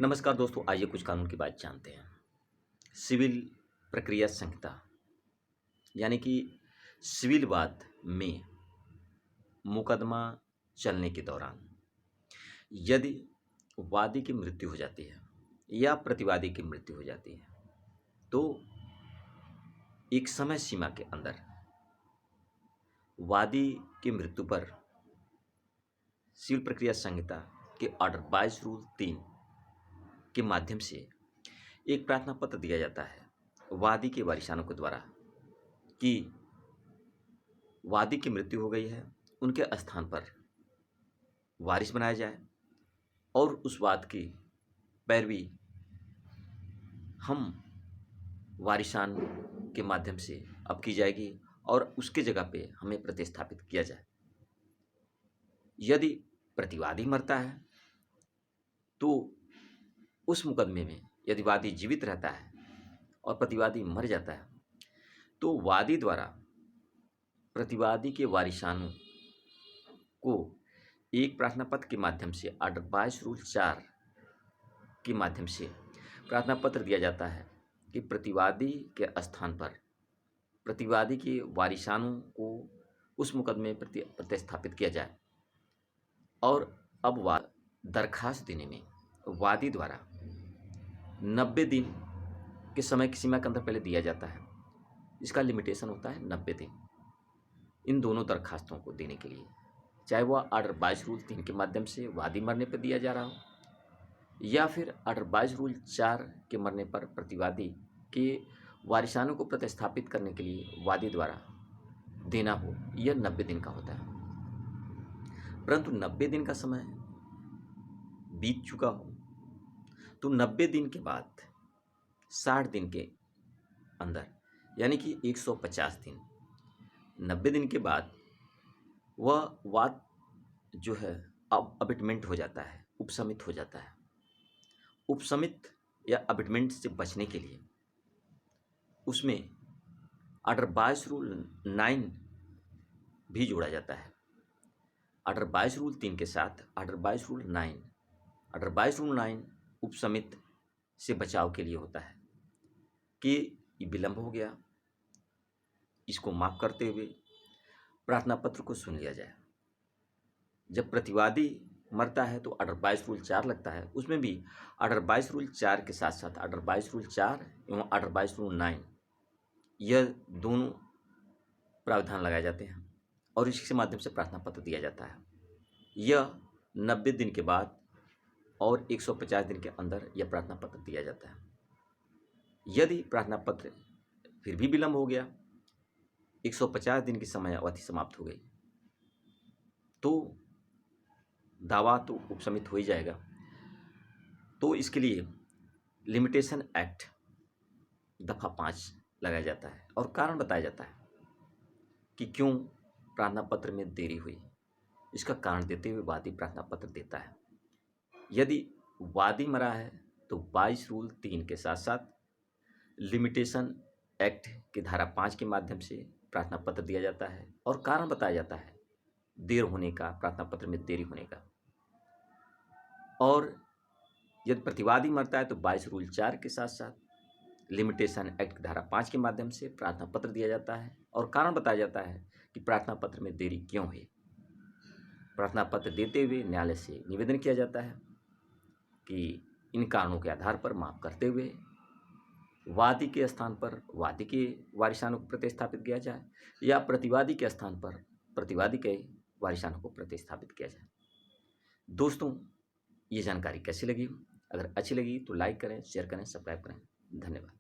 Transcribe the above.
नमस्कार दोस्तों, आइए कुछ कानून की बात जानते हैं। सिविल प्रक्रिया संहिता यानी कि सिविल वाद में मुकदमा चलने के दौरान यदि वादी की मृत्यु हो जाती है या प्रतिवादी की मृत्यु हो जाती है, तो एक समय सीमा के अंदर वादी की मृत्यु पर सिविल प्रक्रिया संहिता के ऑर्डर 22 रूल 3 के माध्यम से एक प्रार्थना पत्र दिया जाता है वादी के वारिसानों के द्वारा कि वादी की मृत्यु हो गई है, उनके स्थान पर वारिस बनाया जाए और उस वाद की पैरवी हम वारिसान के माध्यम से अब की जाएगी और उसके जगह पे हमें प्रतिस्थापित किया जाए। यदि प्रतिवादी मरता है तो उस मुकदमे में यदि वादी जीवित रहता है और प्रतिवादी मर जाता है तो वादी द्वारा प्रतिवादी के वारिसानों को एक प्रार्थना पत्र के माध्यम से ऑर्डर 22 रूल 4 के माध्यम से प्रार्थना पत्र दिया जाता है कि प्रतिवादी के स्थान पर प्रतिवादी के वारिसानों को उस मुकदमे में प्रतिस्थापित किया जाए। और अब दरखास्त देने में वादी द्वारा 90 दिन के समय की सीमा के अंदर पहले दिया जाता है। इसका लिमिटेशन होता है 90 दिन इन दोनों दरखास्तों को देने के लिए, चाहे वह ऑर्डर 22 रूल 3 के माध्यम से वादी मरने पर दिया जा रहा हो या फिर ऑर्डर 22 रूल 4 के मरने पर प्रतिवादी के वारिसानों को प्रतिस्थापित करने के लिए वादी द्वारा देना हो। यह 90 दिन का होता है। परंतु 90 दिन का समय बीत चुका हो तो 90 दिन के बाद 60 दिन के अंदर यानी कि 150 दिन 90 दिन के बाद वह वाद जो है अब अबिटमेंट हो जाता है, उपशमित हो जाता है। उपशमित या अबिटमेंट से बचने के लिए उसमें ऑर्डर 22 रूल 9 भी जोड़ा जाता है। ऑर्डर 22 रूल 3 के साथ ऑर्डर 22 रूल 9 ऑर्डर 22 रूल 9 उपशमित से बचाव के लिए होता है कि ये विलंब हो गया, इसको माफ करते हुए प्रार्थना पत्र को सुन लिया जाए। जब प्रतिवादी मरता है तो ऑर्डर 22 रूल 4 लगता है, उसमें भी ऑर्डर 22 रूल 4 के साथ साथ ऑर्डर 22 रूल 4 एवं ऑर्डर 22 रूल 9 यह दोनों प्रावधान लगाए जाते हैं और इसके माध्यम से प्रार्थना पत्र दिया जाता है। यह 90 दिन के बाद और 150 दिन के अंदर यह प्रार्थना पत्र दिया जाता है। यदि प्रार्थना पत्र फिर भी विलंब हो गया, 150 दिन की समय अवधि समाप्त हो गई, तो दावा तो उपशमित हो ही जाएगा। तो इसके लिए लिमिटेशन एक्ट दफ़ा 5 लगाया जाता है और कारण बताया जाता है कि क्यों प्रार्थना पत्र में देरी हुई। इसका कारण देते हुए वादी प्रार्थना पत्र देता है। यदि वादी मरा है तो 22 रूल 3 के साथ साथ लिमिटेशन एक्ट की धारा 5 के माध्यम से प्रार्थना पत्र दिया जाता है और कारण बताया जाता है देर होने का, प्रार्थना पत्र में देरी होने का। और यदि प्रतिवादी मरता है तो 22 रूल 4 के साथ साथ लिमिटेशन एक्ट की धारा 5 के माध्यम से प्रार्थना पत्र दिया जाता है और कारण बताया जाता है कि प्रार्थना पत्र में देरी क्यों हुई। प्रार्थना पत्र देते हुए न्यायालय से निवेदन किया जाता है कि इन कारणों के आधार पर माफ करते हुए वादी के स्थान पर वादी के वारिसानों को प्रतिस्थापित किया जाए या प्रतिवादी के स्थान पर प्रतिवादी के वारिसानों को प्रतिस्थापित किया जाए। दोस्तों, ये जानकारी कैसी लगी? अगर अच्छी लगी तो लाइक करें, शेयर करें, सब्सक्राइब करें। धन्यवाद।